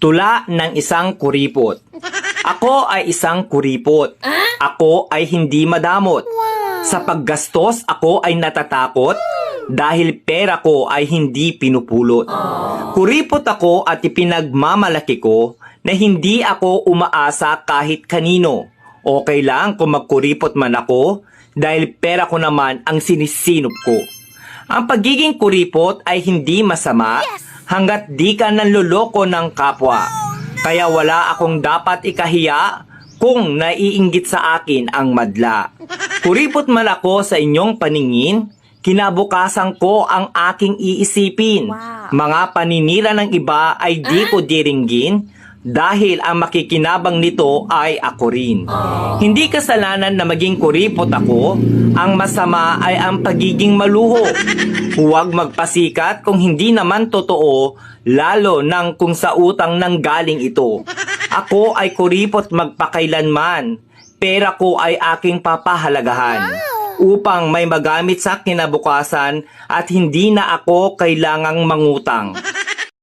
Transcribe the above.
Tula ng isang kuripot. Ako ay isang kuripot. Ako ay hindi madamot. Sa paggastos ako ay natatakot dahil pera ko ay hindi pinupulot. Kuripot ako at ipinagmamalaki ko na hindi ako umaasa kahit kanino. Okay lang kung magkuripot man ako dahil pera ko naman ang sinisinop ko. Ang pagiging kuripot ay hindi masama hanggat di ka nanloloko ng kapwa. Kaya wala akong dapat ikahiya kung naiinggit sa akin ang madla. Kuripot man ako sa inyong paningin, kinabukasan ko ang aking iisipin. Mga paninira ng iba ay di ko diringgin dahil ang makikinabang nito ay ako rin. Hindi kasalanan na maging kuripot ako, ang masama ay ang pagiging maluho. Huwag magpasikat kung hindi naman totoo, lalo nang kung sa utang nang galing ito. Ako ay kuripot magpakailanman. Pera ko ay aking papahalagahan upang may magamit sa kinabukasan at hindi na ako kailangang mangutang.